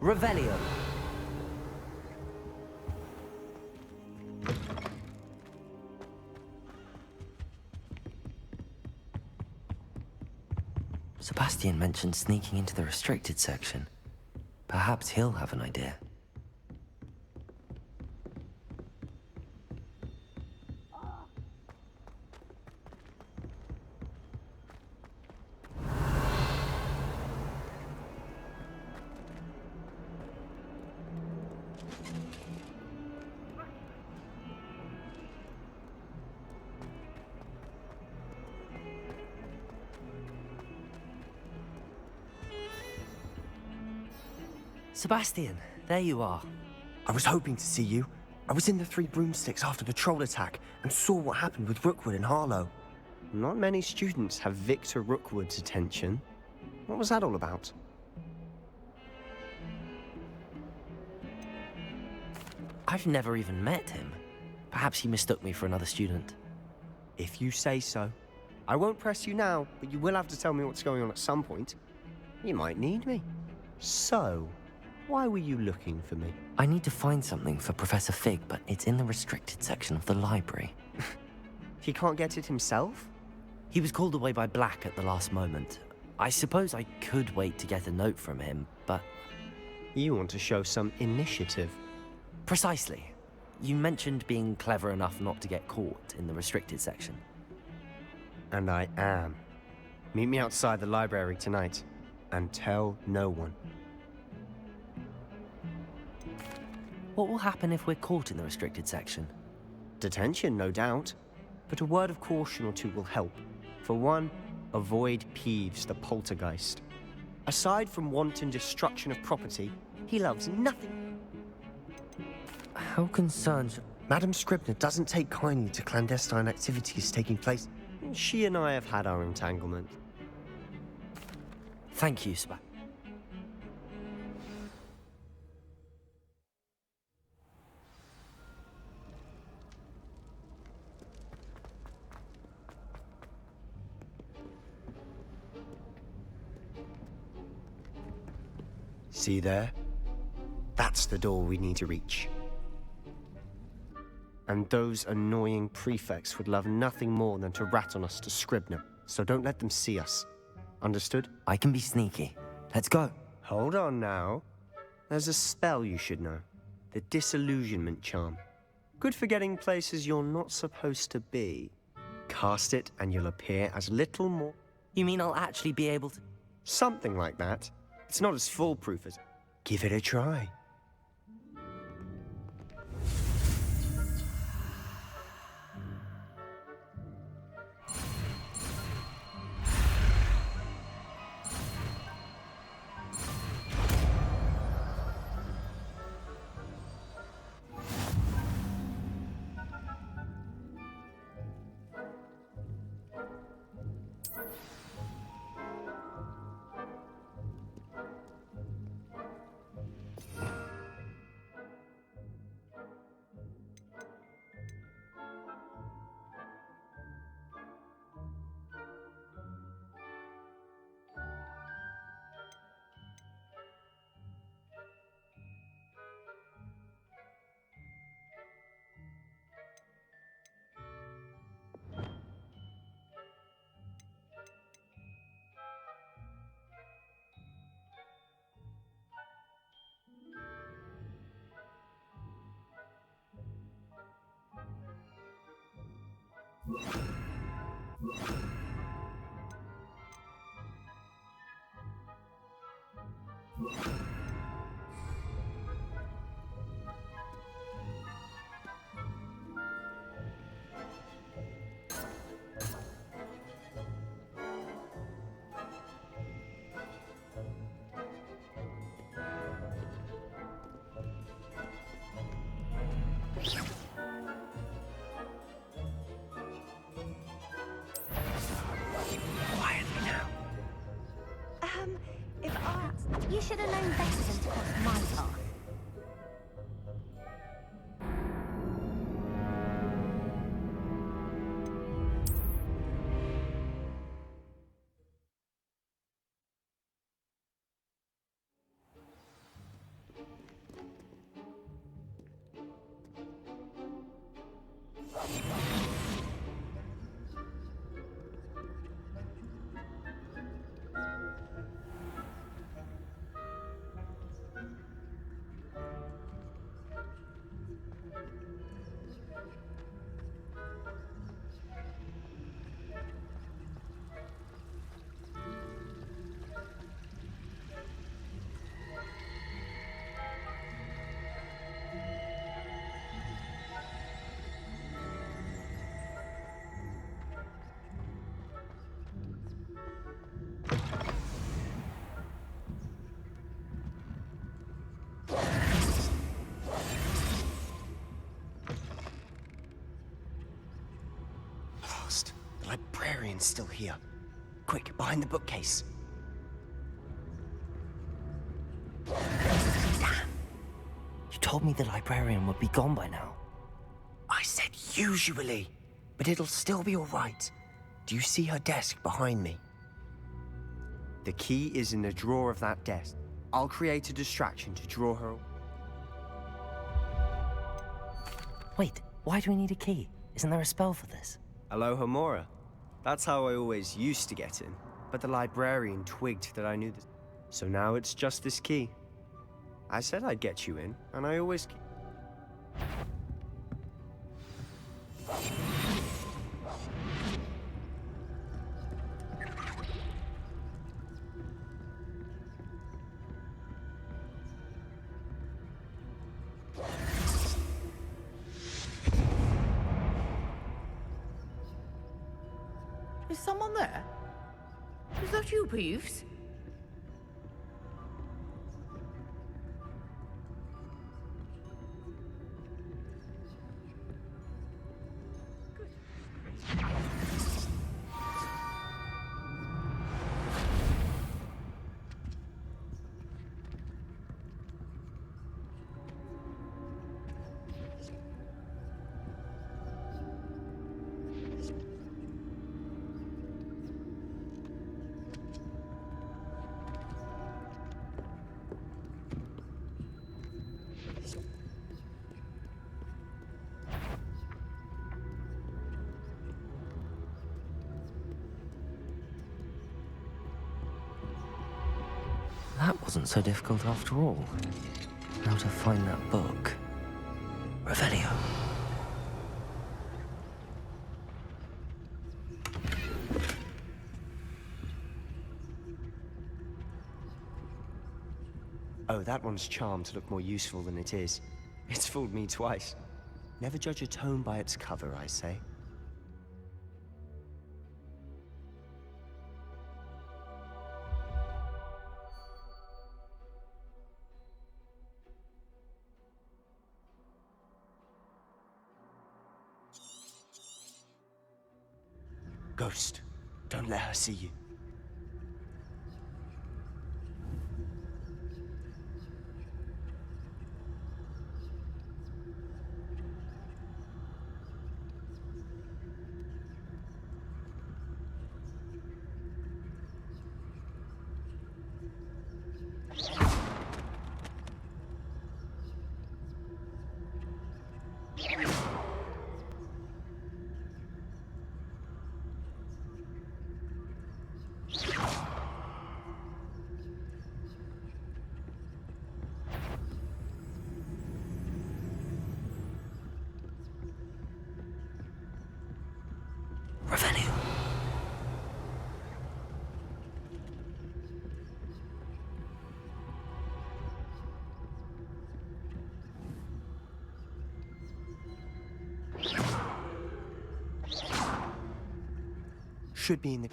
Revelio. Sebastian mentioned sneaking into the restricted section. Perhaps he'll have an idea. Sebastian, there you are. I was hoping to see you. I was in the Three Broomsticks after the troll attack and saw what happened with Rookwood and Harlow. Not many students have Victor Rookwood's attention. What was that all about? I've never even met him. Perhaps he mistook me for another student. If you say so. I won't press you now, but you will have to tell me what's going on at some point. You might need me. So, why were you looking for me? I need to find something for Professor Fig, but it's in the restricted section of the library. He can't get it himself? He was called away by Black at the last moment. I suppose I could wait to get a note from him, but... You want to show some initiative. Precisely. You mentioned being clever enough not to get caught in the restricted section. And I am. Meet me outside the library tonight, and tell no one. What will happen if we're caught in the restricted section? Detention, no doubt. But a word of caution or two will help. For one, avoid Peeves, the poltergeist. Aside from wanton destruction of property, he loves nothing. How concerned... Madame Scribner doesn't take kindly to clandestine activities taking place. She and I have had our entanglement. Thank you, Sebastian. See there? That's the door we need to reach. And those annoying prefects would love nothing more than to rat on us to Scribner, so don't let them see us. Understood? I can be sneaky. Let's go. Hold on now. There's a spell you should know. The Disillusionment Charm. Good for getting places you're not supposed to be. Cast it and you'll appear as little more... You mean I'll actually be able to... Something like that. It's not as foolproof as... Give it a try. You should have known better than to cross my path. librarian's still here. Quick, behind the bookcase. Damn. You told me the librarian would be gone by now. I said usually, but it'll still be all right. Do you see her desk behind me? The key is in the drawer of that desk. I'll create a distraction to draw her. Wait, why do we need a key? Isn't there a spell for this? Aloha Mora. That's how I always used to get in. But the librarian twigged that I knew this. So now it's just this key. I said I'd get you in, and I always keep. Is someone there? Is that you, Peeves? That wasn't so difficult after all. How to find that book. Revelio. Oh, that one's charmed to look more useful than it is. It's fooled me twice. Never judge a tome by its cover, I say. Ghost, don't let her see you. Revelio. Should be in the...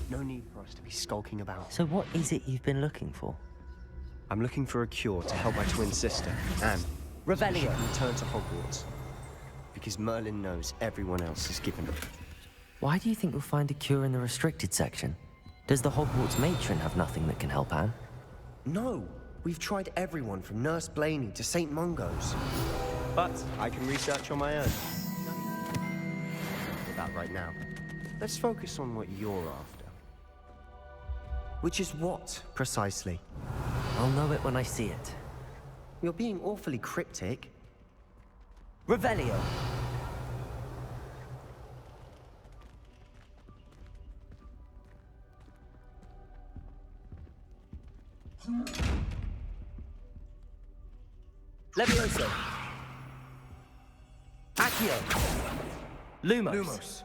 No need for us to be skulking about. So what is it you've been looking for? I'm looking for a cure to help my twin sister, Anne. Revelio. She should return to Hogwarts. Because Merlin knows everyone else is given up. Why do you think you'll find a cure in the restricted section? Does the Hogwarts matron have nothing that can help Anne? No! We've tried everyone from Nurse Blaney to St. Mungo's. But I can research on my own. For that right now. Let's focus on what you're after. Which is what, precisely? I'll know it when I see it. You're being awfully cryptic. Revelio. Levioso. Accio. Lumos.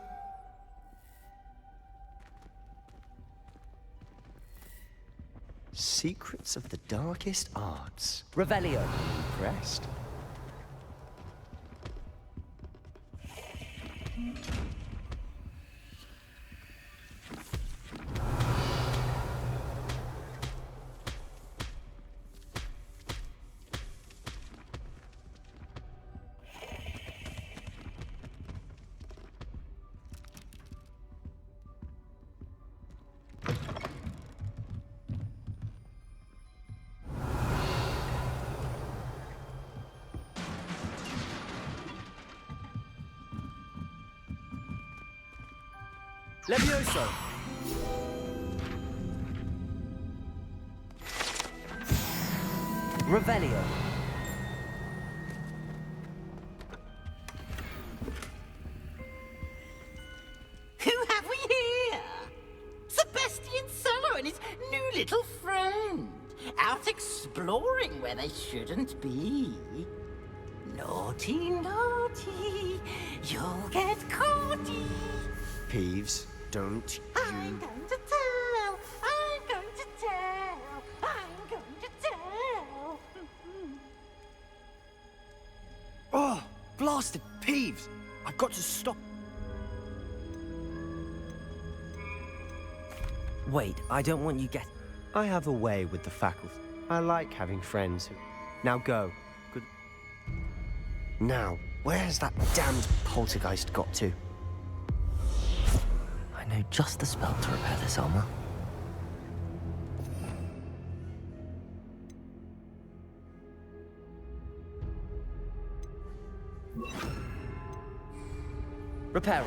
Secrets of the darkest arts. Revelio. Impressed? Levioso! Revelio. Who have we here? Sebastian Solo and his new little friend. Out exploring where they shouldn't be. Naughty, naughty. You'll get caughty. Peeves, don't I'm you... going to tell. I'm going to tell. I'm going to tell. Oh, blasted Peeves! I've got to stop. Wait, I don't want you I have a way with the faculty. I like having friends who... Now go. Good... Now, where's that damned poltergeist got to? I know just the spell to repair this armor. Reparo.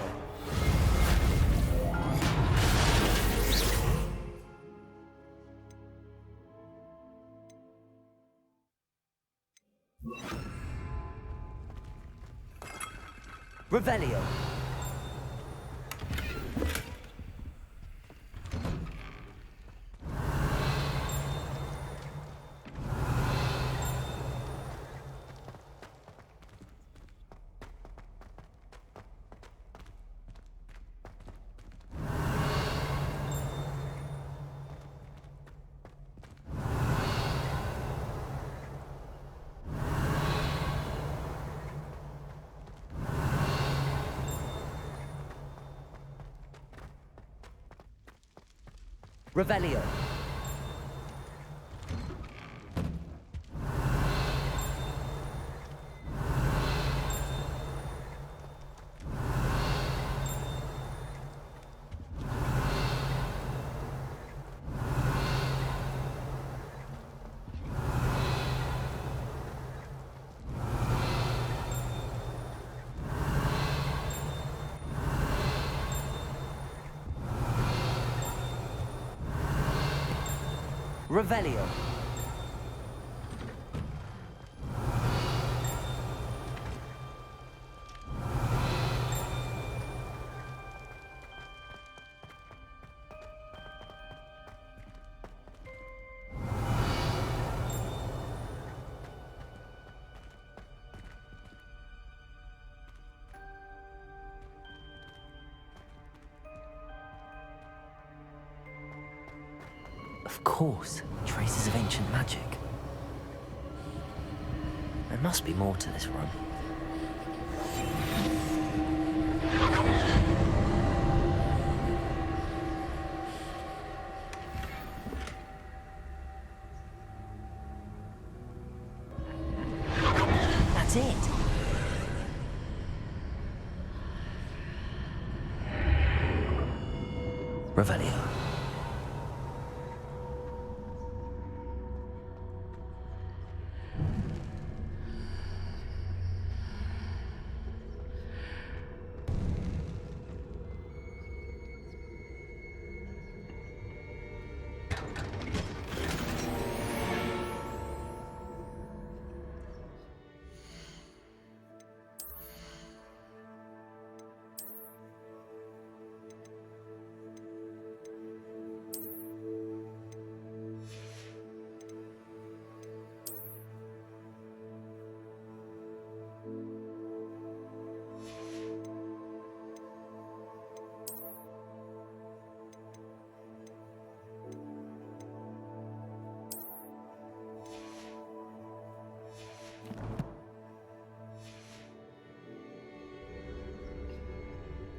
Revelio. Revelio. Revelio. Of course, traces of ancient magic. There must be more to this room. That's it. Revelio.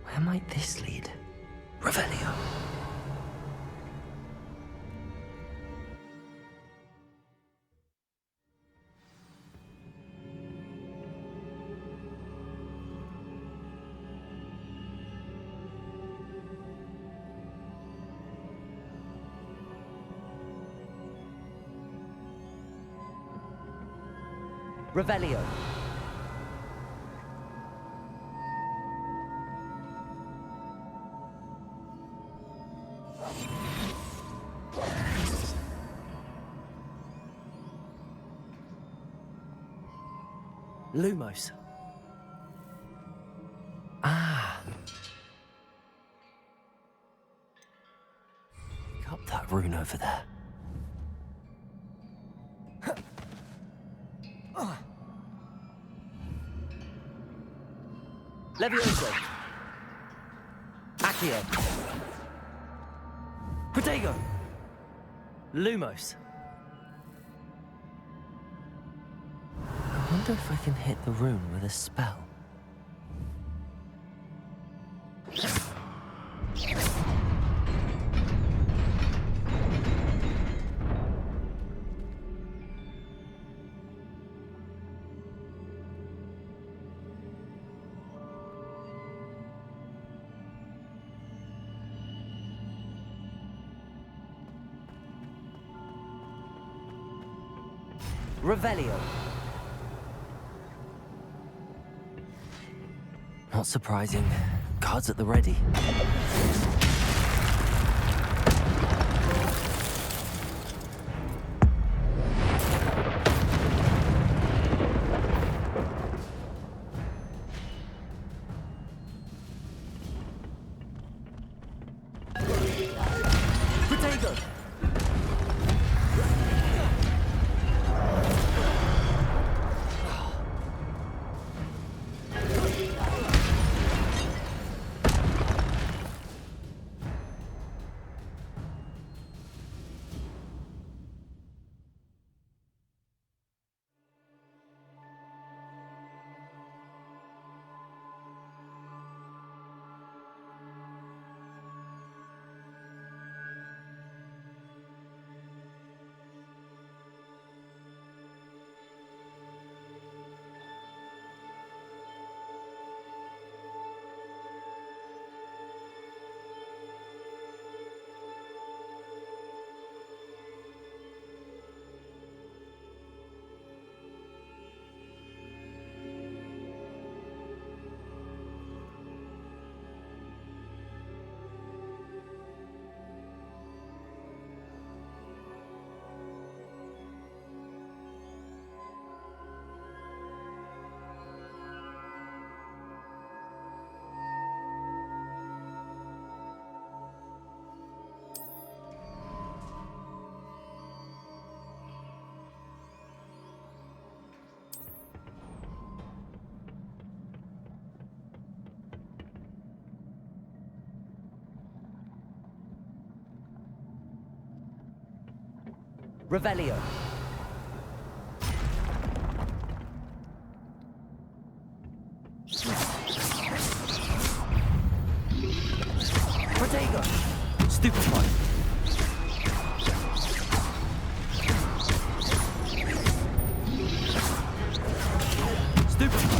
Where might this lead? Revelio. Revelio. Lumos. Ah. Pick up that rune over there. Levioso. Accio. Protego. Lumos. I wonder if I can hit the rune with a spell. Revelio. Not surprising. Cards at the ready. Protego. Revelio. Protego. Stupefy. Stupefy.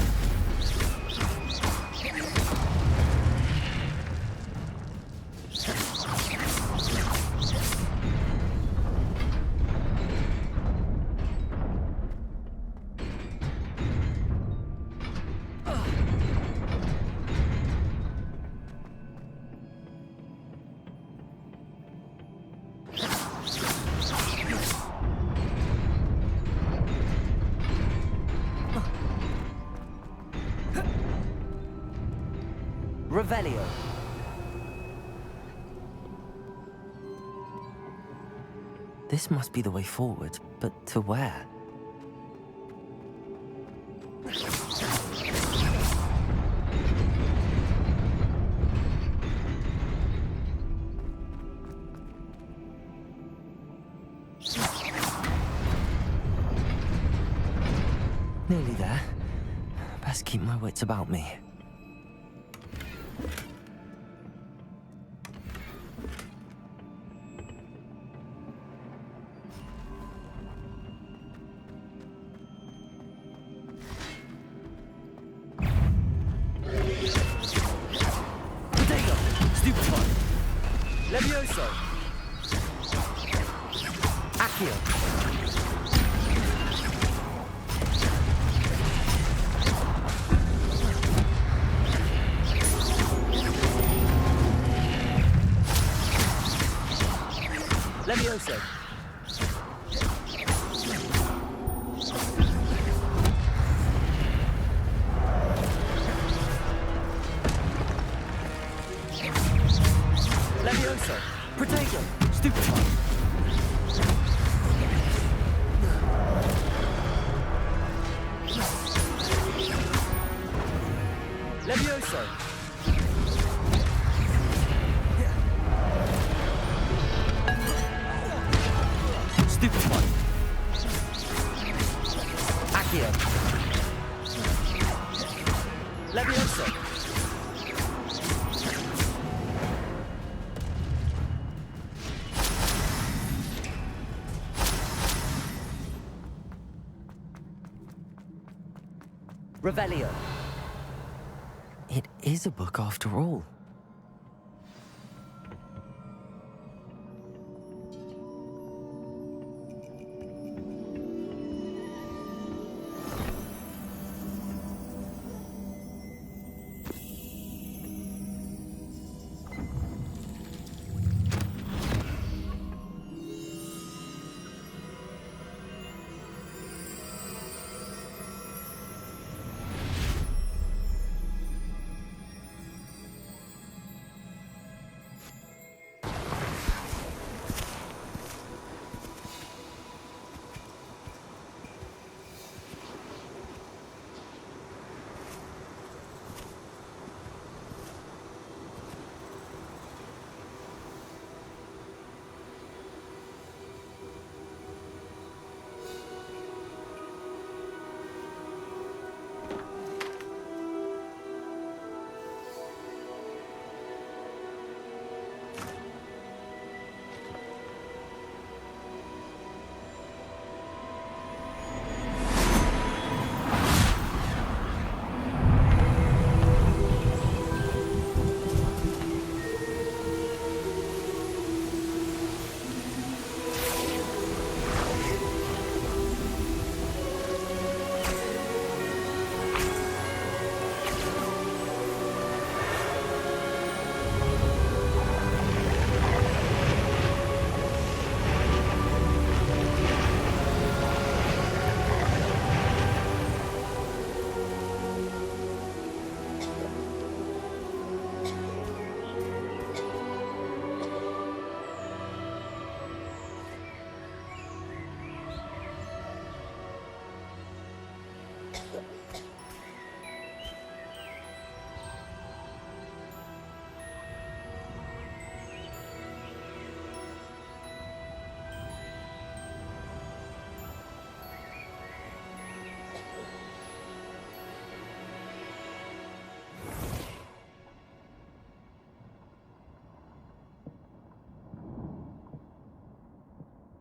Revelio. This must be the way forward, but to where? Nearly there. Best keep my wits about me. Levioso. Accio. Levioso. Levioso! Stupid one. Accio. Levioso! Revelio. It is a book after all.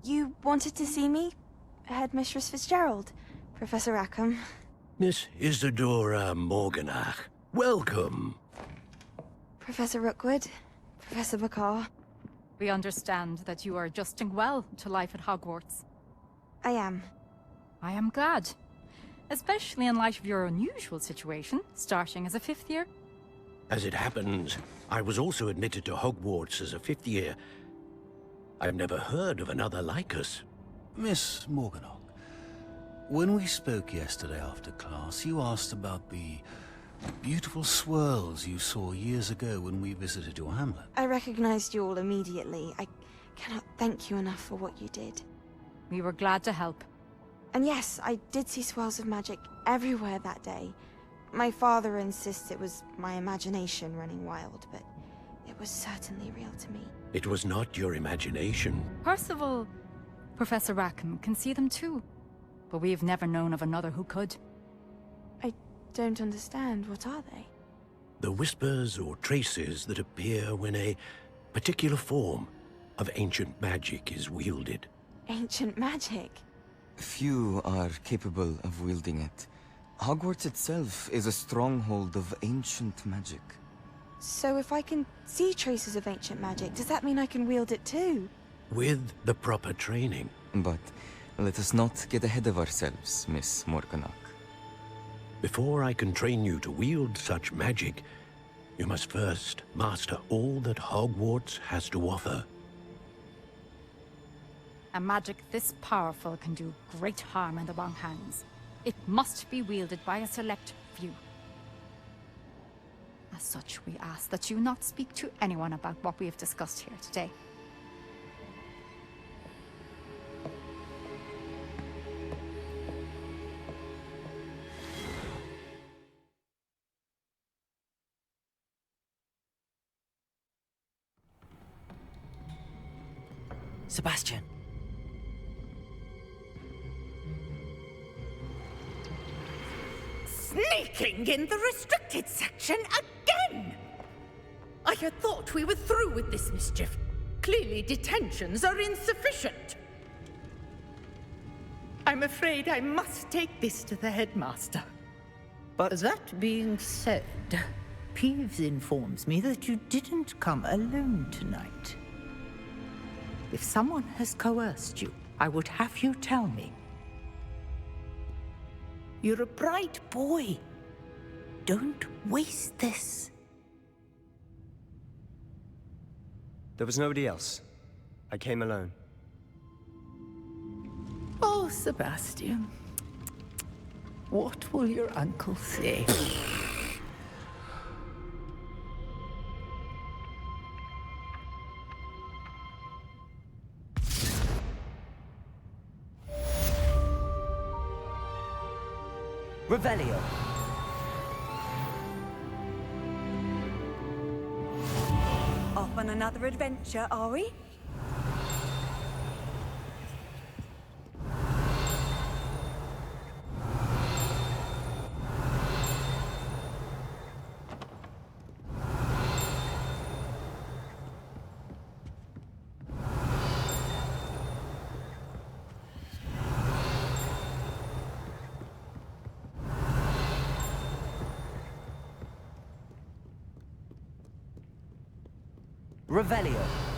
You wanted to see me? Headmistress Fitzgerald? Professor Rackham? Miss Isadora Morganach, welcome. Professor Rookwood? Professor Bakar? We understand that you are adjusting well to life at Hogwarts. I am. I am glad. Especially in light of your unusual situation, starting as a fifth year. As it happens, I was also admitted to Hogwarts as a fifth year. I've never heard of another like us. Miss Morganach, when we spoke yesterday after class, you asked about the beautiful swirls you saw years ago when we visited your hamlet. I recognized you all immediately. I cannot thank you enough for what you did. We were glad to help. And yes, I did see swirls of magic everywhere that day. My father insists it was my imagination running wild, but it was certainly real to me. It was not your imagination. Percival, Professor Rackham can see them too. But we have never known of another who could. I don't understand. What are they? The whispers or traces that appear when a particular form of ancient magic is wielded. Ancient magic? Few are capable of wielding it. Hogwarts itself is a stronghold of ancient magic. So if I can see traces of ancient magic, does that mean I can wield it too? With the proper training. But let us not get ahead of ourselves, Miss Morganach. Before I can train you to wield such magic, you must first master all that Hogwarts has to offer. A magic this powerful can do great harm in the wrong hands. It must be wielded by a select few. As such, we ask that you not speak to anyone about what we have discussed here today. Sebastian. Sneaking in the restricted section again! I had thought we were through with this mischief. Clearly detentions are insufficient. I'm afraid I must take this to the headmaster. But That being said, Peeves informs me that you didn't come alone tonight. If someone has coerced you, I would have you tell me. You're a bright boy. Don't waste this. there was nobody else. I came alone. Oh, Sebastian. What will your uncle say? Revelio. Off on another adventure, are we? Revelio.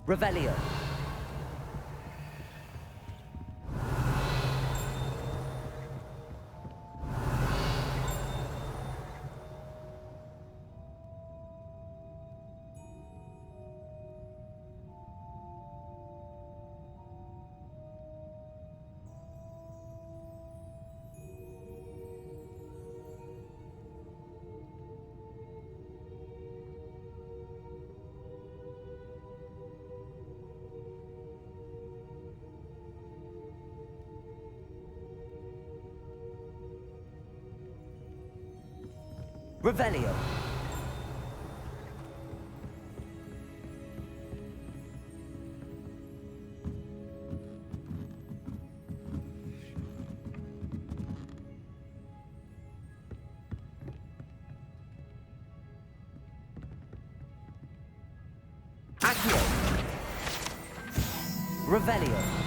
Revelio. Revelio. Accio. Revelio.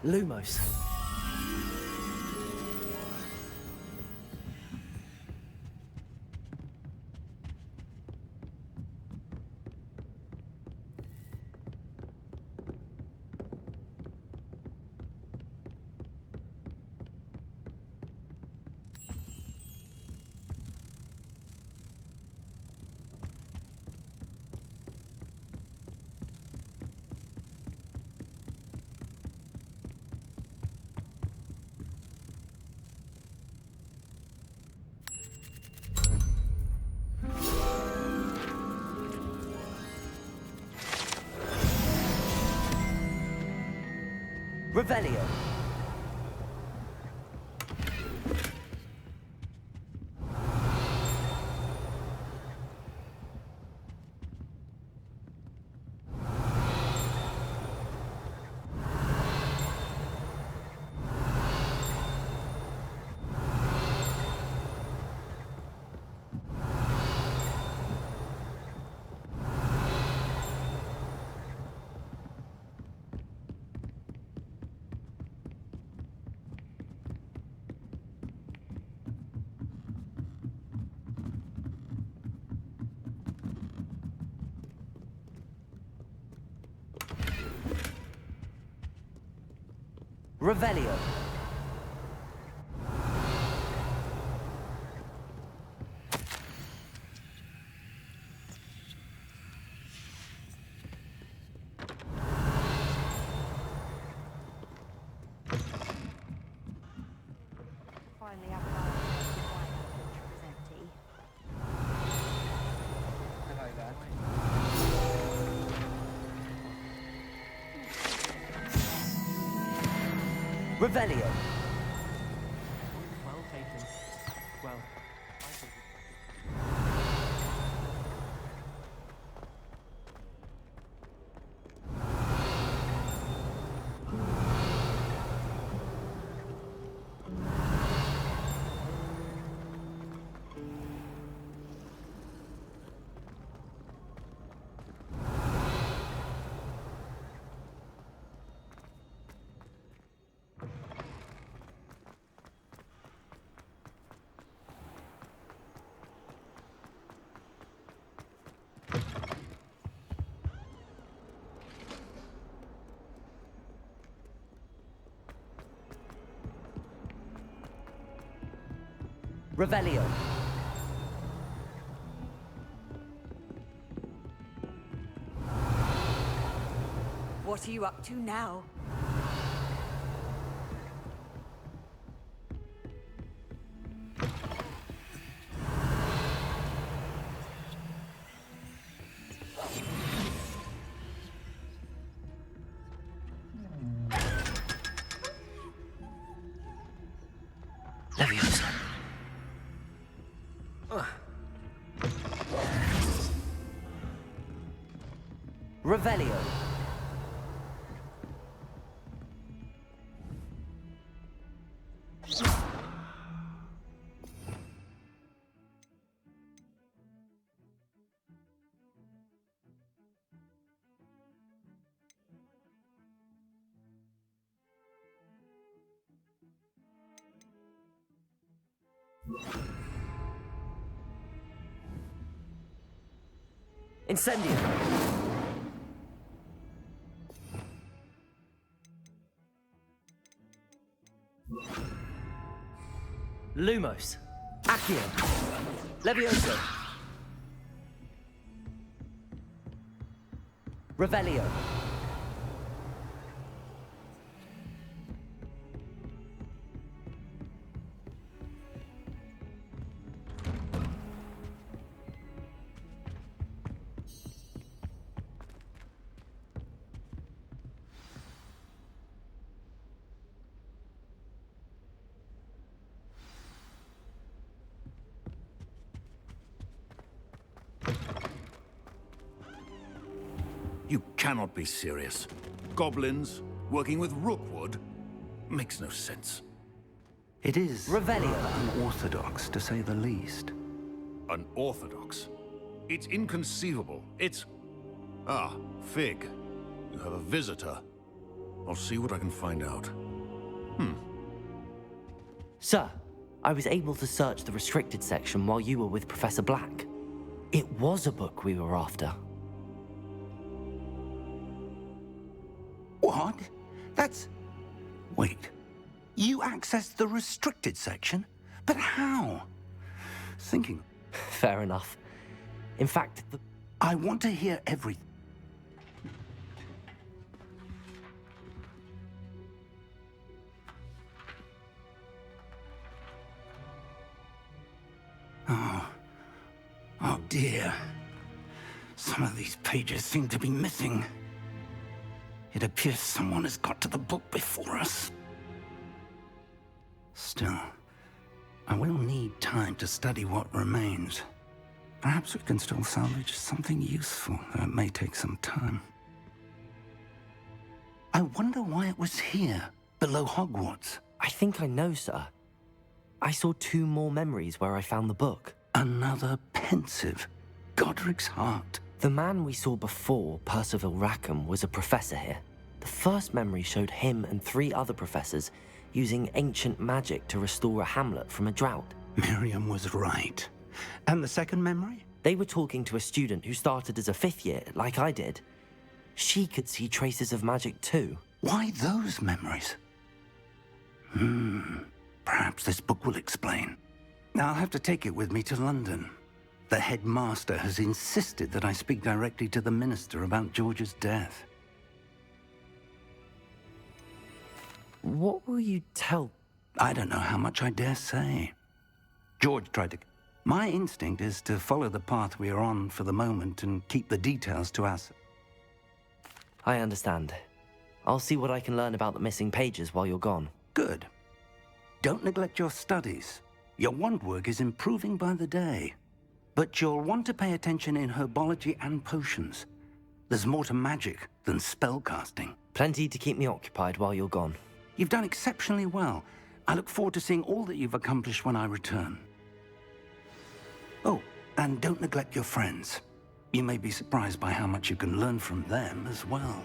Lumos. Revelio. Revelio. Finally, after all, the wine pitcher is empty. Revelio. Well taken. Well, I think... Revelio. What are you up to now? Leviosa. Revelio. Incendio. Lumos. Accio. Levioso. Revelio. You cannot be serious. Goblins working with rookwood makes no sense. It is Revelio. unorthodox, to say the least. Unorthodox? It's inconceivable. It's... Ah, Fig. You have a visitor. I'll see what I can find out. Sir, I was able to search the restricted section while you were with Professor Black. It was a book we were after. What? That's... Wait. You accessed the restricted section? But how? Thinking... Fair enough. In fact, I want to hear everything. Oh dear. Some of these pages seem to be missing. It appears someone has got to the book before us. Still, I will need time to study what remains. Perhaps we can still salvage something useful, though it may take some time. I wonder why it was here, below Hogwarts. I think I know, sir. I saw 2 more memories where I found the book. Another pensive Godric's heart. The man we saw before, Percival Rackham, was a professor here. The first memory showed him and 3 other professors using ancient magic to restore a hamlet from a drought. Miriam was right. And the second memory? They were talking to a student who started as a 5th year, like I did. She could see traces of magic too. Why those memories? Perhaps this book will explain. Now I'll have to take it with me to London. The headmaster has insisted that I speak directly to the minister about George's death. What will you tell? I don't know how much I dare say. George tried to... My instinct is to follow the path we are on for the moment and keep the details to us. I understand. I'll see what I can learn about the missing pages while you're gone. Good. Don't neglect your studies. Your wand work is improving by the day. But you'll want to pay attention in herbology and potions. There's more to magic than spellcasting. Plenty to keep me occupied while you're gone. You've done exceptionally well. I look forward to seeing all that you've accomplished when I return. Oh, and don't neglect your friends. You may be surprised by how much you can learn from them as well.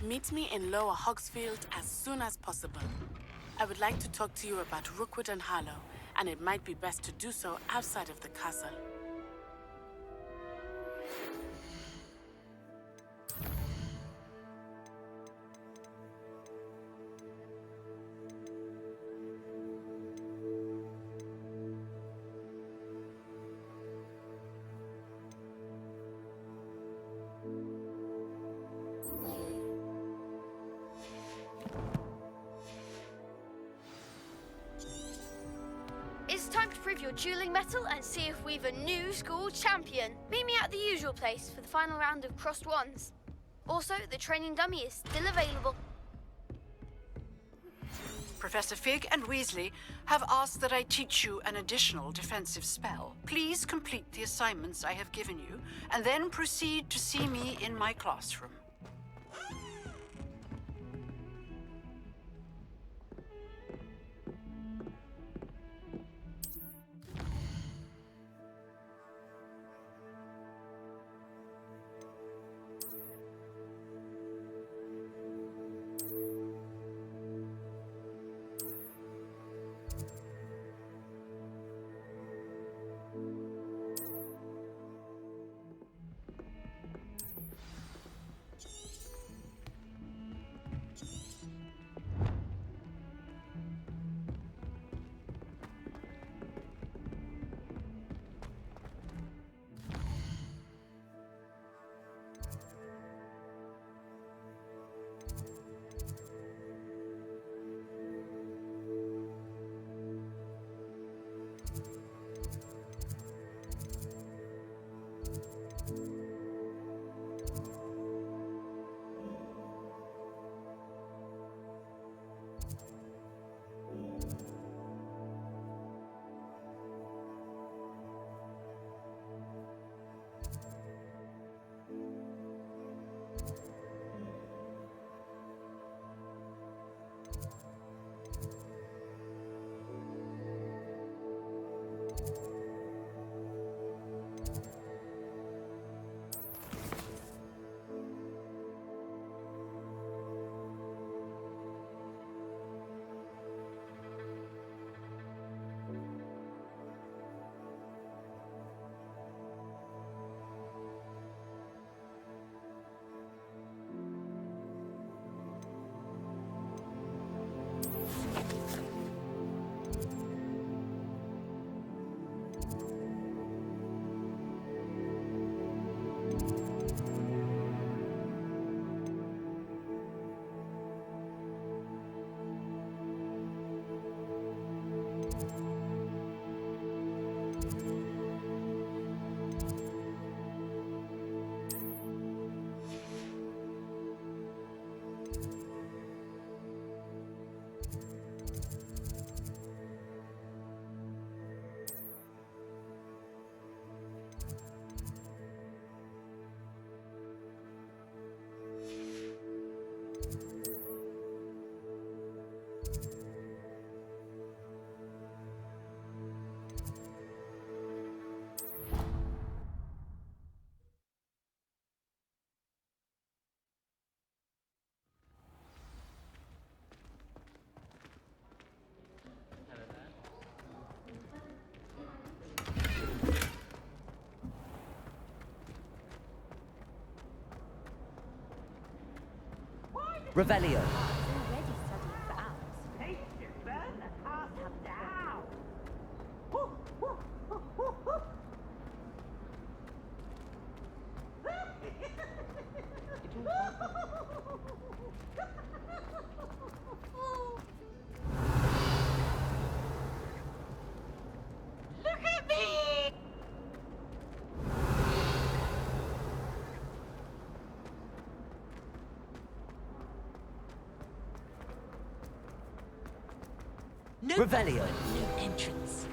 Meet me in Lower Hogsfield as soon as possible. I would like to talk to you about Rookwood and Harlow, and it might be best to do so outside of the castle. It's time to prove your dueling mettle and see if we've a new school champion. Meet me at the usual place for the final round of crossed wands. Also, the training dummy is still available. Professor Fig and Weasley have asked that I teach you an additional defensive spell. Please complete the assignments I have given you, and then proceed to see me in my classroom. Revelio. Already studying for hours. Taste it, burn the heart down. Look at me! Revelio. New entrance.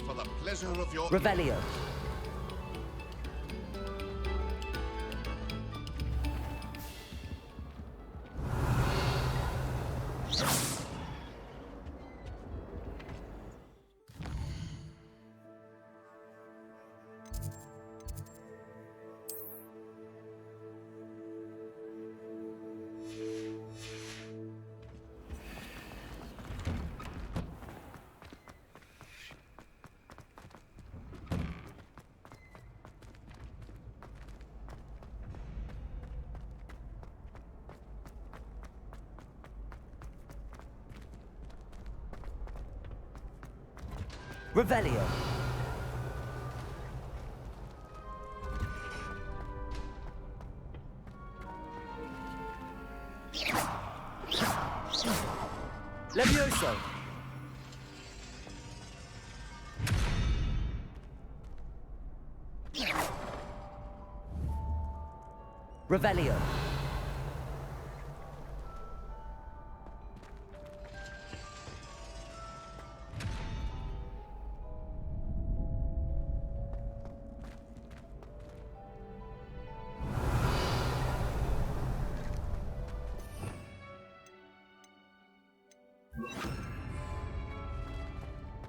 For the pleasure of your... Revelio. Revelio. Levioso. Revelio.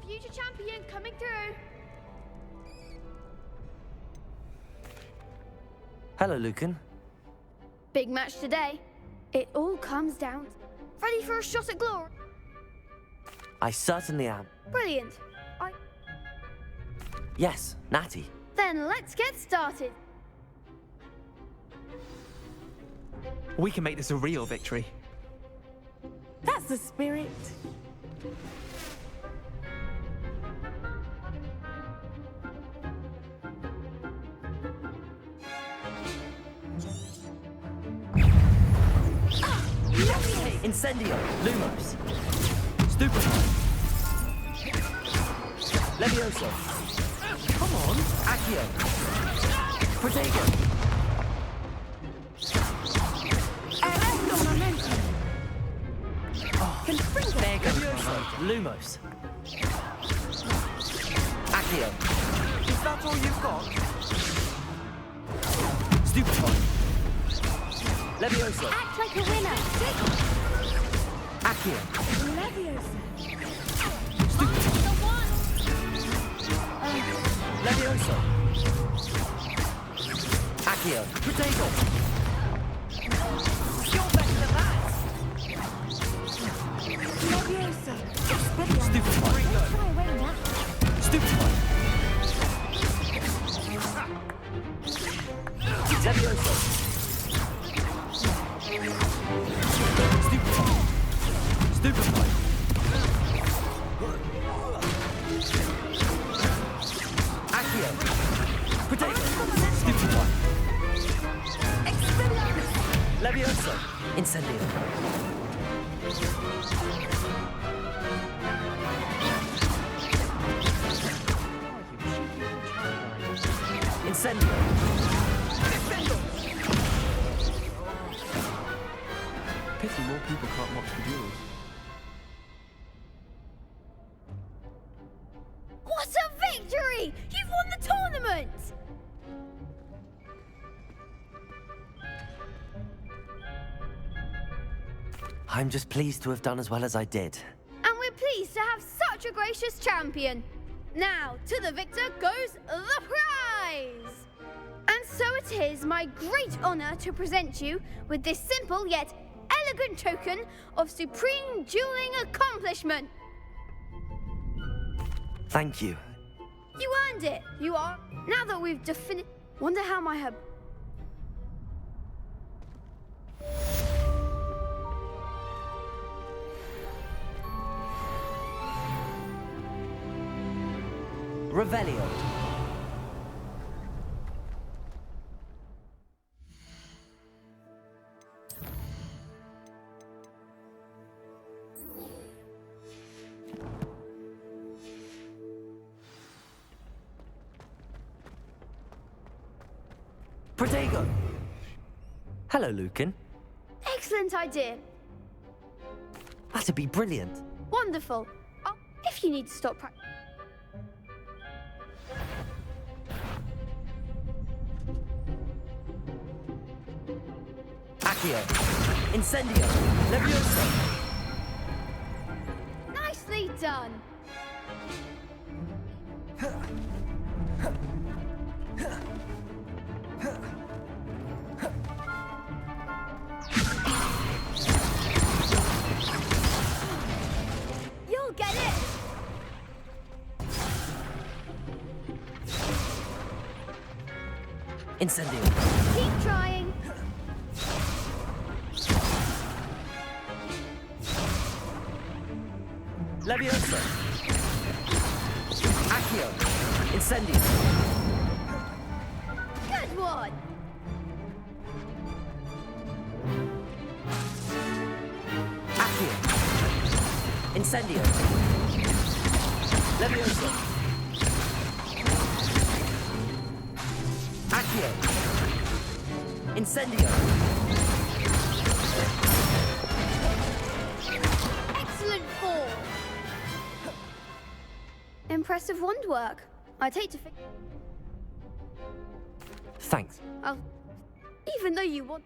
Future champion coming through. Hello, Lucan. Big match today. It all comes down. Ready for a shot at glory? I certainly am. Brilliant. Yes, Natty. Then let's get started. We can make this a real victory. That's the spirit. Incendio. Lumos. Stupefy. Levioso. Come on. Accio. Protego. Levioso. Lumos. Accio. Is that all you've got? Stupefy. Levioso. Act like a winner. Accio. Leviosa. Levioso. Accio. Protego. You're better than that. Leviosa. Stupefy. Try away now. Stupefy. Levioso. Stupefy. Stupefy. Accio. Protego. Stupefy. Expelliarmus. Levioso. Incendio. Incendio. Pity more people can't watch the duels. What a victory! You've won the tournament! I'm just pleased to have done as well as I did. And we're pleased to have such a gracious champion. Now, to the victor goes the prize! And so it is my great honor to present you with this simple yet elegant token of supreme dueling accomplishment. Thank you. You earned it. You are. Now that we've wonder how my Revelio. Protego. Hello, Lucan. excellent idea. That'd be brilliant. Wonderful. Oh, if you need to stop practicing. Accio. Incendio. Levioso. Nicely done. You'll get it. Incendio. Keep trying. Levioso. Accio. Incendio. Good one. Accio. Incendio. Levioso. Accio. Incendio. Excellent form. Impressive wand work. I'd hate to think. Thanks. Oh, even though you want.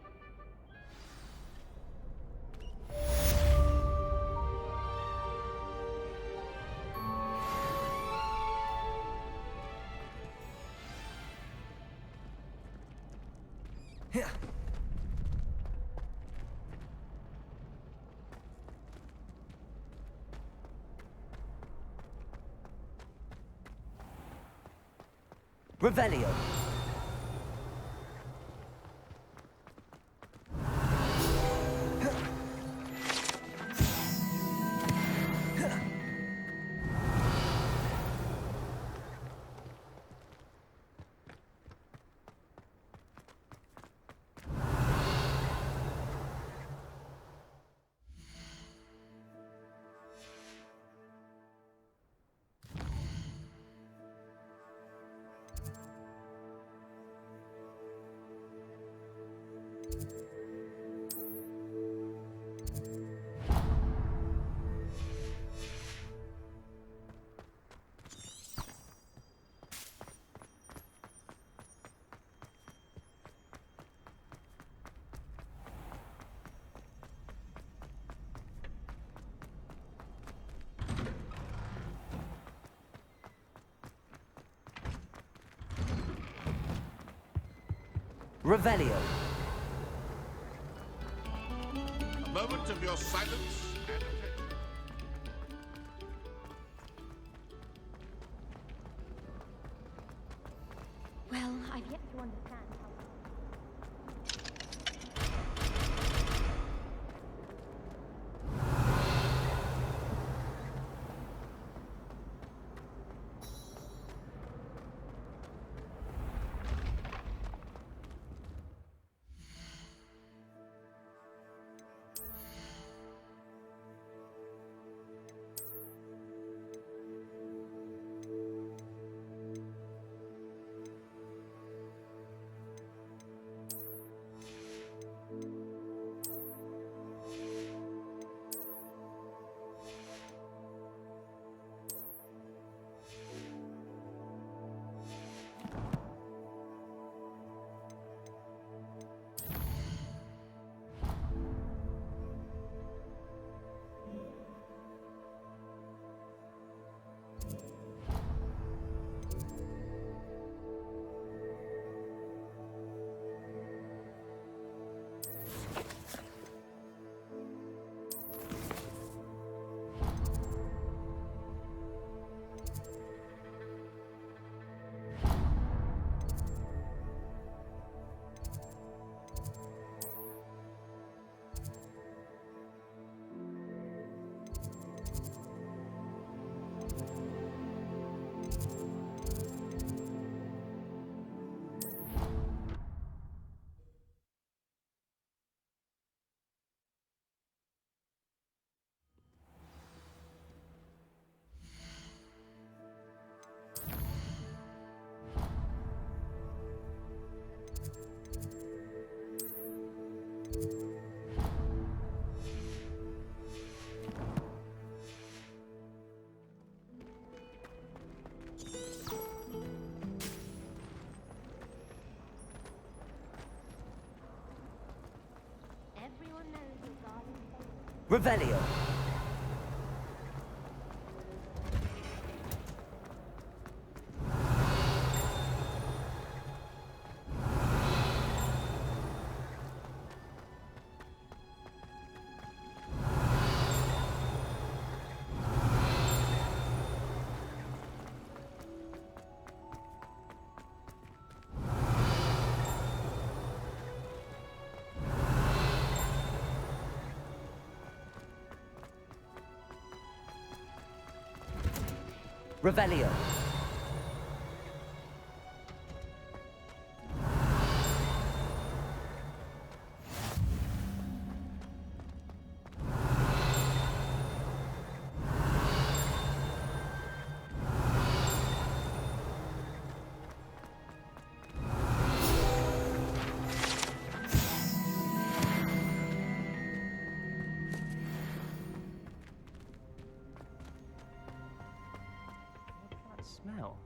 Revelio. Revelio. A moment of your silence and attention. Well, I've yet to understand how... Revelio. Revelio. Smell.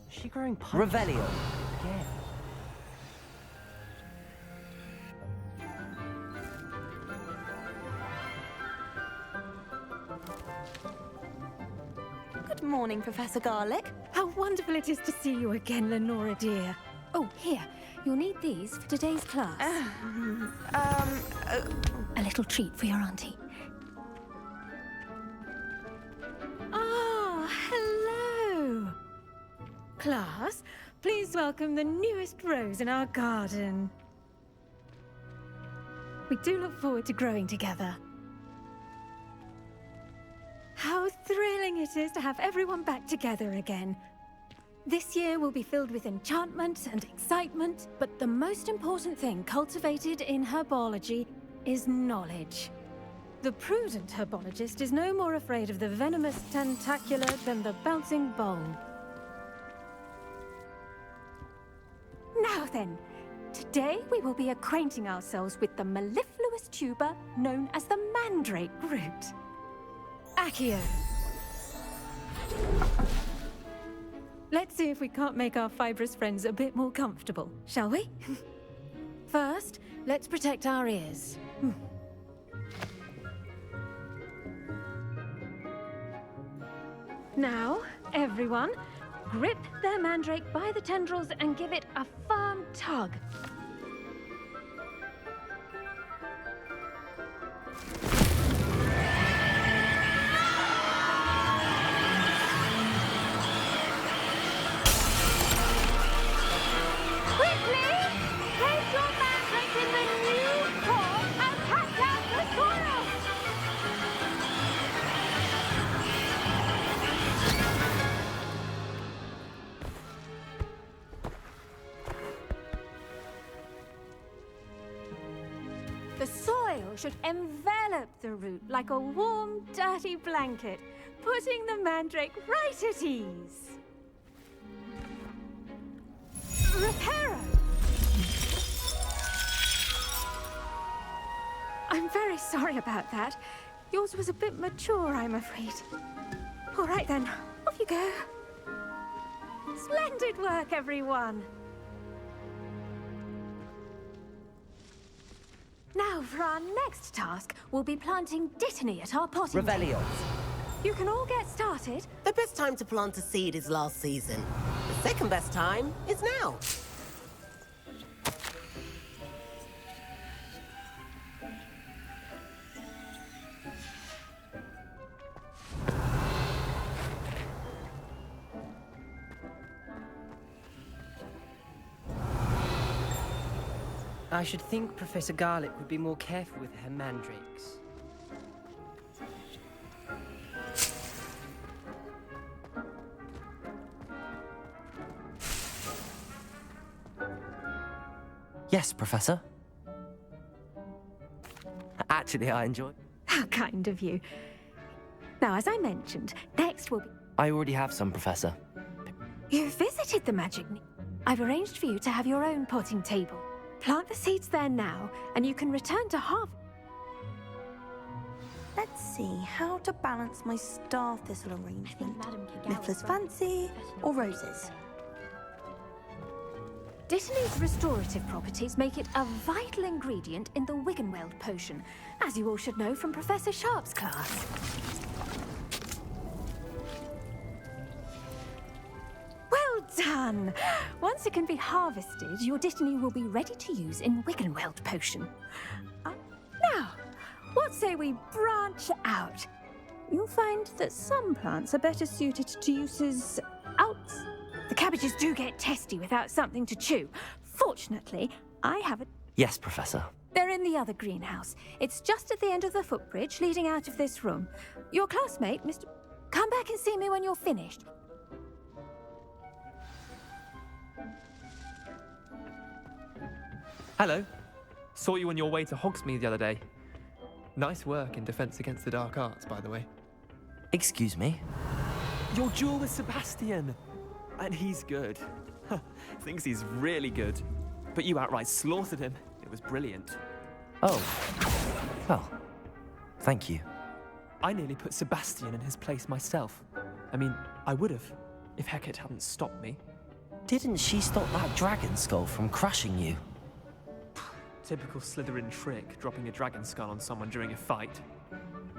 Is she growing punches? Revelio. Again. Good morning, Professor Garlic. How wonderful it is to see you again, Lenora dear. Oh, here. You'll need these for today's class. A little treat for your auntie. Ah, hello. Class, please welcome the newest rose in our garden. We do look forward to growing together. How thrilling it is to have everyone back together again. This year will be filled with enchantment and excitement, but the most important thing cultivated in herbology is knowledge. The prudent herbologist is no more afraid of the venomous tentacula than the bouncing bowl. Now then, today we will be acquainting ourselves with the mellifluous tuber known as the mandrake root. Accio. Let's see if we can't make our fibrous friends a bit more comfortable, shall we? First, let's protect our ears. Now, everyone, grip their mandrake by the tendrils and give it a firm tug. Quickly! Place your mandrake in the new pot and pack down the soil! The soil should envelop the root like a warm, dirty blanket, putting the mandrake right at ease. Reparo! I'm very sorry about that. Yours was a bit mature, I'm afraid. All right then, off you go. Splendid work, everyone. Now, for our next task, we'll be planting Dittany at our potting Revelio. tables. You can all get started. The best time to plant a seed is last season. The second best time is now. I should think Professor Garlick would be more careful with her mandrakes. Yes, Professor. Actually, I enjoy... How kind of you. Now, as I mentioned, next will be... I already have some, Professor. You visited the magic... I've arranged for you to have your own potting table. Plant the seeds there now, and you can return to harvest. Let's see how to balance my star thistle arrangement. Niffler's fancy or roses? Dittany's restorative properties make it a vital ingredient in the Wiggenweld potion, as you all should know from Professor Sharp's class. Well done! Once it can be harvested, your Dittany will be ready to use in Wiggenweld potion. Now, what say we branch out? You'll find that some plants are better suited to uses out. The cabbages do get testy without something to chew. Fortunately, I have a... Yes, Professor. They're in the other greenhouse. It's just at the end of the footbridge leading out of this room. Your classmate, Mr... Come back and see me when you're finished. Hello. Saw you on your way to Hogsmeade the other day. Nice work in Defense Against the Dark Arts, by the way. Excuse me? Your duel with Sebastian! And he's good. Thinks he's really good. But you outright slaughtered him. It was brilliant. Oh. Well, thank you. I nearly put Sebastian in his place myself. I mean, I would have, if Hecate hadn't stopped me. Didn't she stop that dragon skull from crushing you? Typical Slytherin trick, dropping a dragon skull on someone during a fight.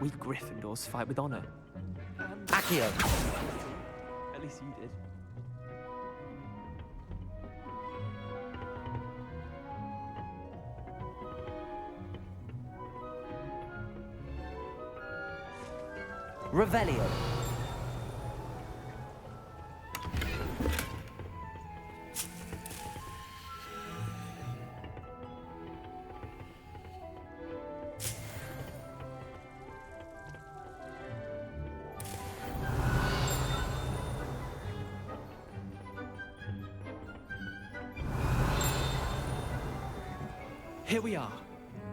We Gryffindors fight with honor. Accio! At least you did. Revelio. Here we are,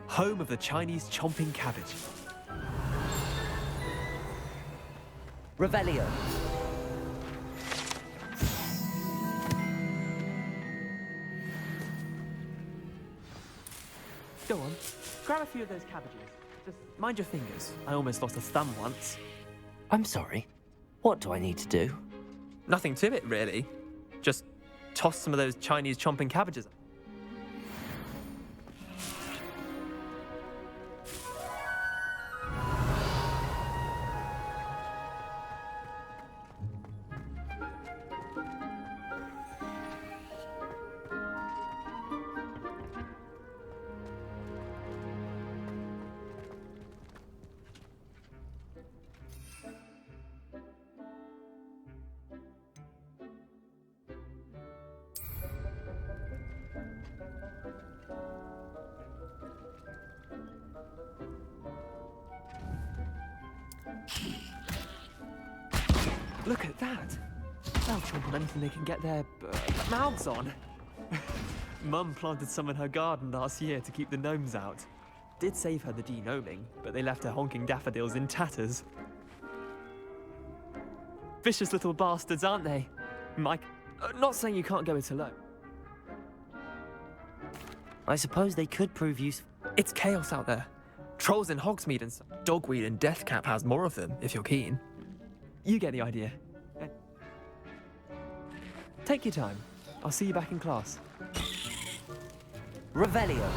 home of the Chinese chomping cabbage. Revelio. Go on, grab a few of those cabbages. Just mind your fingers. I almost lost a thumb once. I'm sorry. What do I need to do? Nothing to it, really. Just toss some of those Chinese chomping cabbages. Look at that! They'll chomp on anything they can get their mouths on. Mum planted some in her garden last year to keep the gnomes out. Did save her the de-gnoming, but they left her honking daffodils in tatters. Vicious little bastards, aren't they? Mike, not saying you can't go it alone. I suppose they could prove useful. It's chaos out there. Trolls in Hogsmeade and Dogweed and Deathcap has more of them, if you're keen. You get the idea. Take your time. I'll see you back in class. Revelio.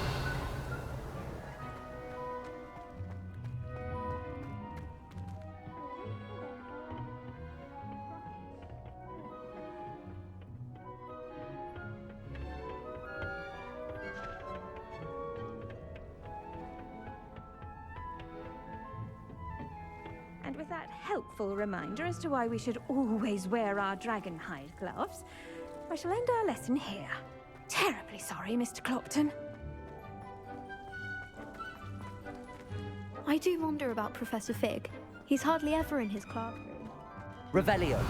And with that helpful reminder as to why we should always wear our dragon hide gloves, I shall end our lesson here. Terribly sorry, Mr. Clopton. I do wonder about Professor Fig. He's hardly ever in his classroom. Revelio.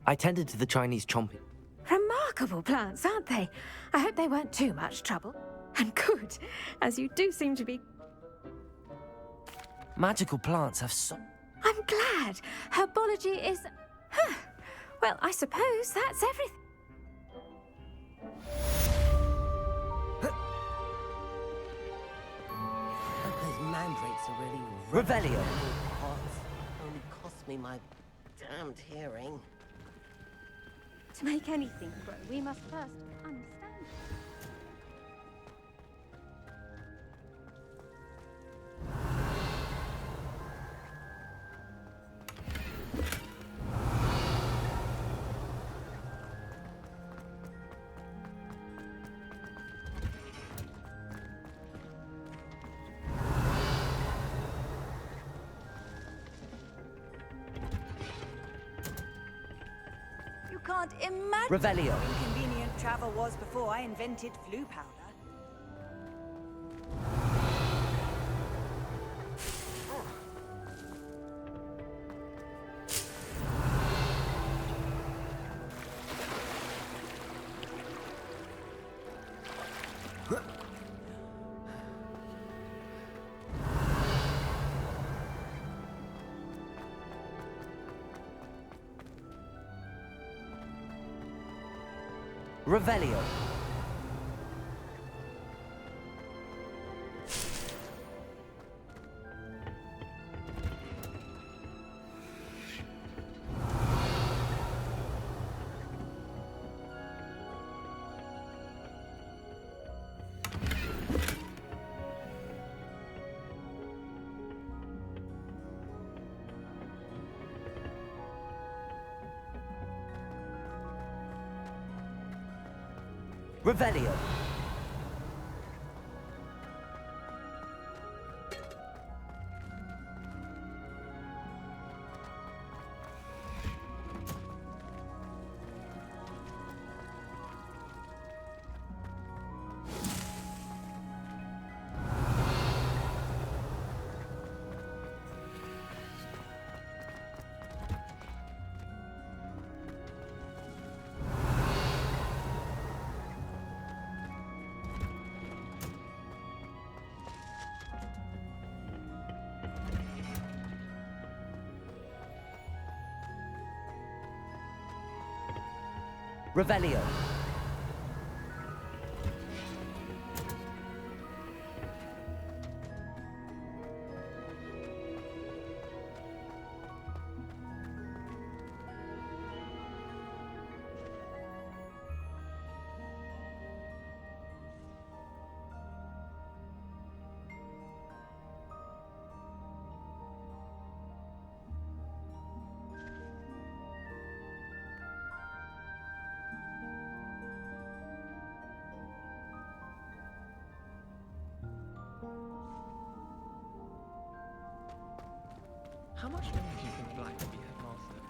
I tended to the Chinese chomping. Remarkable plants, aren't they? I hope they weren't too much trouble. And good, as you do seem to be... Magical plants have so... I'm glad. Herbology is... Huh. Well, I suppose that's everything. Those mandrakes are really... Revelio. Only cost me my damned hearing. To make anything grow, we must first understand. Can't imagine Revelio. how inconvenient travel was before I invented flu powder. Revelio. Revelio. Revelio. How much longer do you think Black will be headmaster?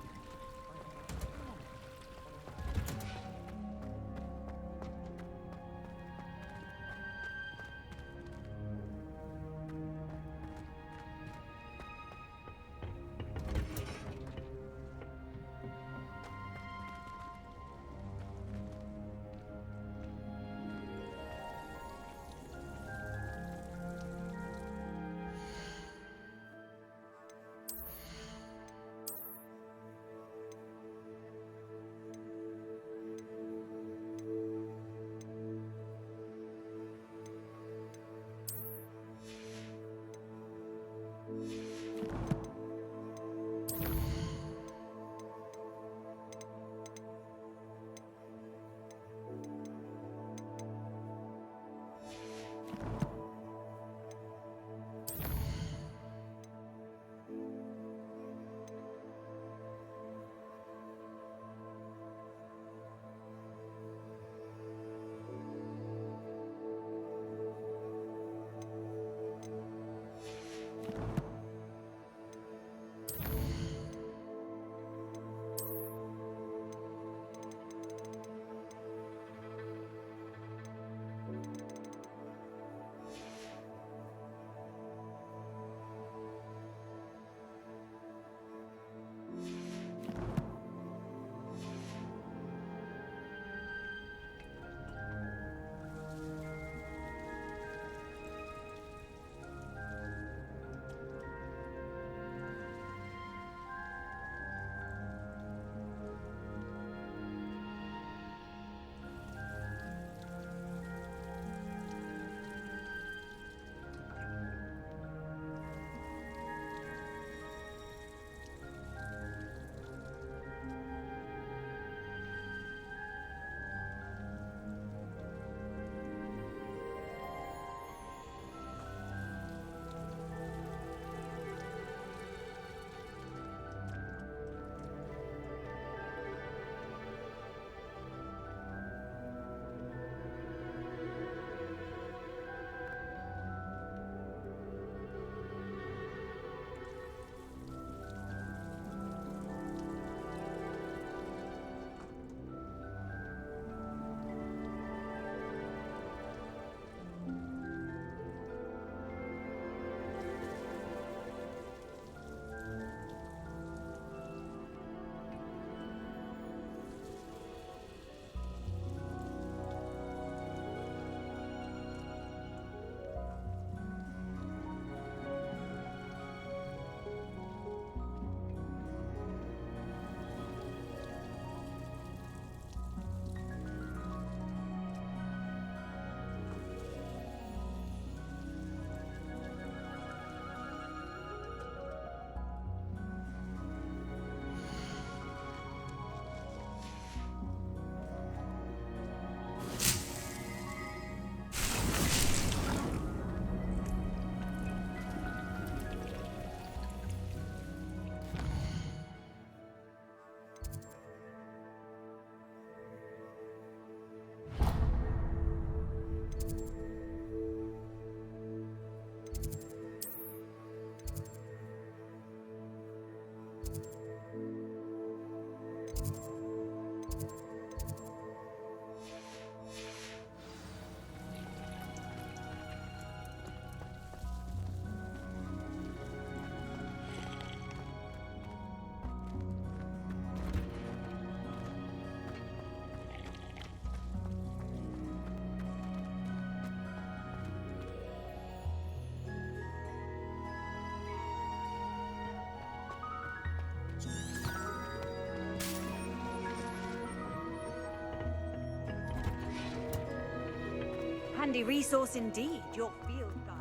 handy resource indeed, your field guide.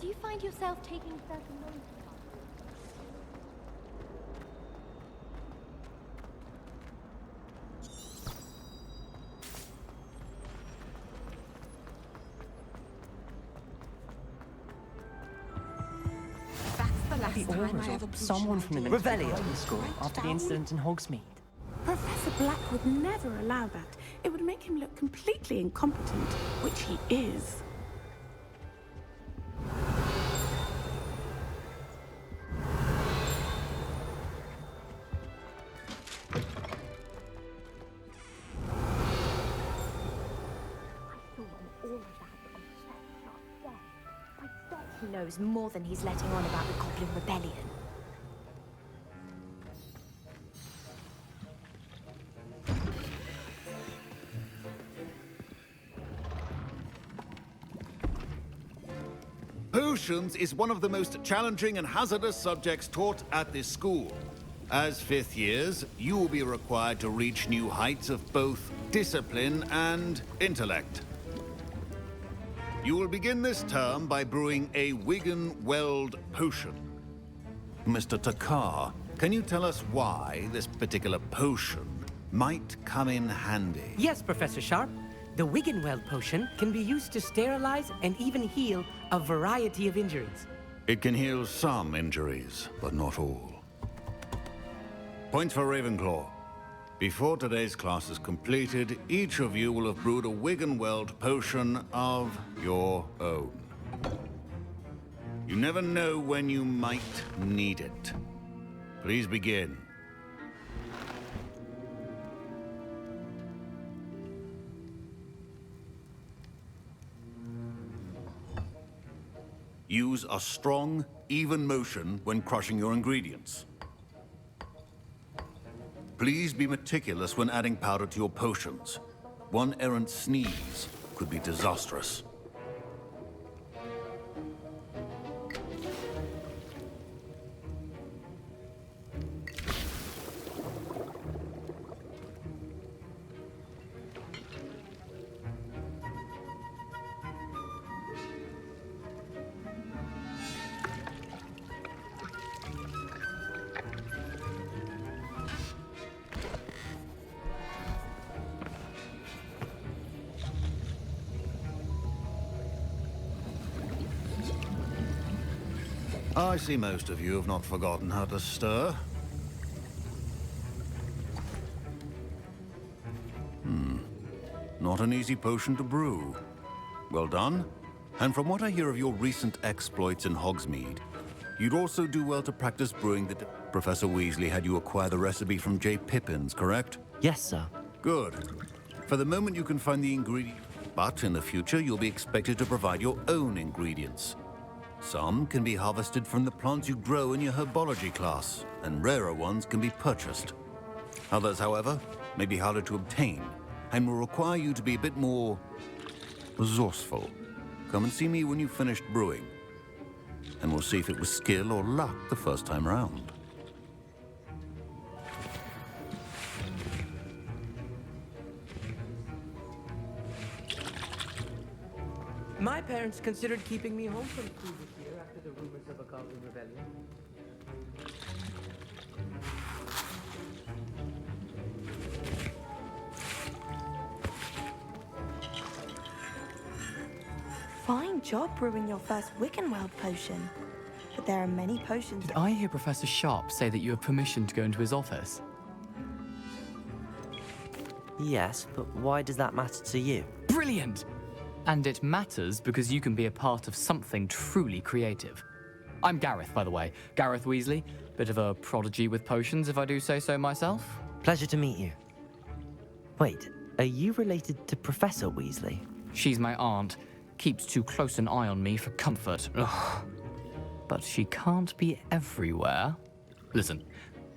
Do you find yourself taking certain notes? The aura of someone from the Revelio school after the incident in Hogsmeade. Professor Black would never allow that. It would make him look completely incompetent, which he is. He knows more than he's letting on about the Goblin Rebellion. Potions is one of the most challenging and hazardous subjects taught at this school. As fifth years, you will be required to reach new heights of both discipline and intellect. You will begin this term by brewing a Wigan-Weld potion. Mr. Takar, can you tell us why this particular potion might come in handy? Yes, Professor Sharp. The Wigan-Weld potion can be used to sterilize and even heal a variety of injuries. It can heal some injuries, but not all. Points for Ravenclaw. Before today's class is completed, each of you will have brewed a Wigan-Weld potion of your own. You never know when you might need it. Please begin. Use a strong, even motion when crushing your ingredients. Please be meticulous when adding powder to your potions. One errant sneeze could be disastrous. I see most of you have not forgotten how to stir. Not an easy potion to brew. Well done. And from what I hear of your recent exploits in Hogsmeade, you'd also do well to practice brewing the... Professor Weasley had you acquire the recipe from J. Pippin's, correct? Yes, sir. Good. For the moment you can find the ingredient, but in the future you'll be expected to provide your own ingredients. Some can be harvested from the plants you grow in your herbology class, and rarer ones can be purchased. Others, however, may be harder to obtain, and will require you to be a bit more resourceful. Come and see me when you've finished brewing, and we'll see if it was skill or luck the first time round. My parents considered keeping me home from school this year after the rumors of a Goblin Rebellion. Fine job brewing your first Wigan-Weld potion. But there are many potions. Did I hear Professor Sharp say that you have permission to go into his office? Yes, but why does that matter to you? Brilliant! And it matters because you can be a part of something truly creative. I'm Gareth, by the way. Gareth Weasley. Bit of a prodigy with potions, if I do say so myself. Pleasure to meet you. Wait, are you related to Professor Weasley? She's my aunt. Keeps too close an eye on me for comfort. Ugh. But she can't be everywhere. Listen,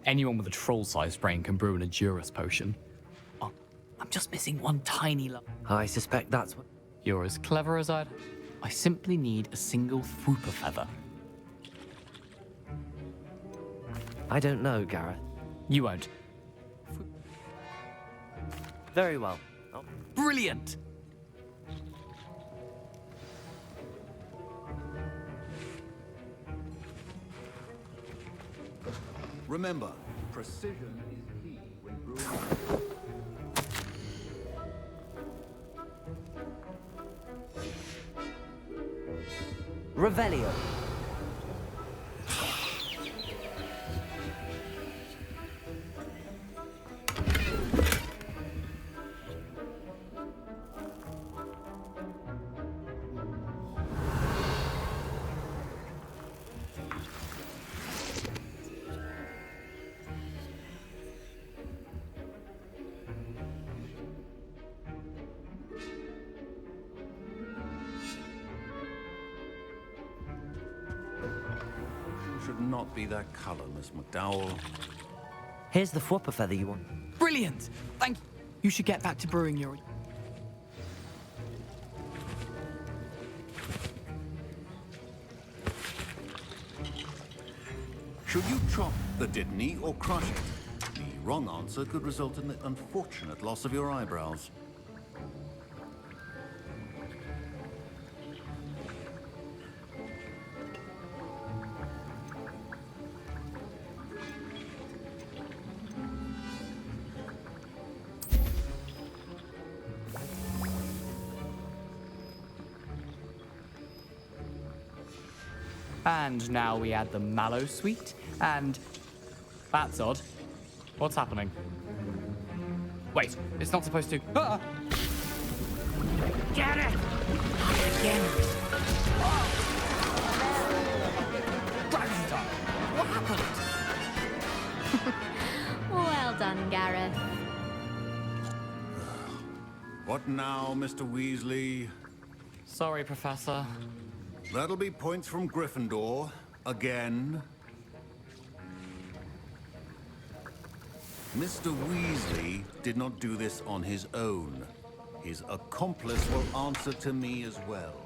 anyone with a troll-sized brain can brew an Adurus potion. Oh, I'm just missing one tiny I suspect that's what... You're as clever as I simply need a single Fwooper feather. I don't know, Gareth. You won't. Very well. Oh. Brilliant! Remember, precision is key when brewing. Revelio. Should not be that color, Miss McDowell. Here's the Fwopper feather you want. Brilliant! Thank you. You should get back to brewing your... Should you chop the Dittany or crush it? The wrong answer could result in the unfortunate loss of your eyebrows. And now we add the mallow sweet, and... That's odd. What's happening? Wait, it's not supposed to... Ah! Get it! Again. Dragon's Eye! What happened? Well done, Gareth. What now, Mr. Weasley? Sorry, Professor. That'll be points from Gryffindor. Again. Mr. Weasley did not do this on his own. His accomplice will answer to me as well.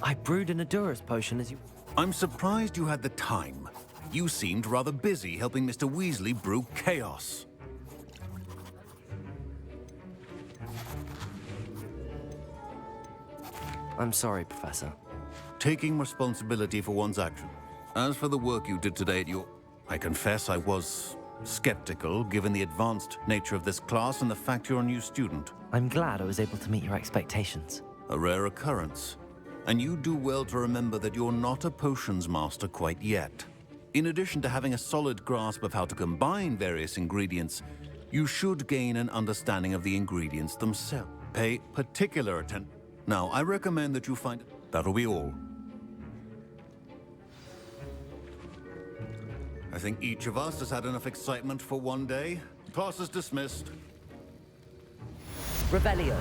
I brewed an Adurus potion as you... I'm surprised you had the time. You seemed rather busy helping Mr. Weasley brew chaos. I'm sorry, Professor. Taking responsibility for one's action. As for the work you did today at your... I confess I was skeptical, given the advanced nature of this class and the fact you're a new student. I'm glad I was able to meet your expectations. A rare occurrence. And you do well to remember that you're not a potions master quite yet. In addition to having a solid grasp of how to combine various ingredients, you should gain an understanding of the ingredients themselves. Pay particular attention. Now, I recommend that you find... That'll be all. I think each of us has had enough excitement for one day. Class is dismissed. Revelio.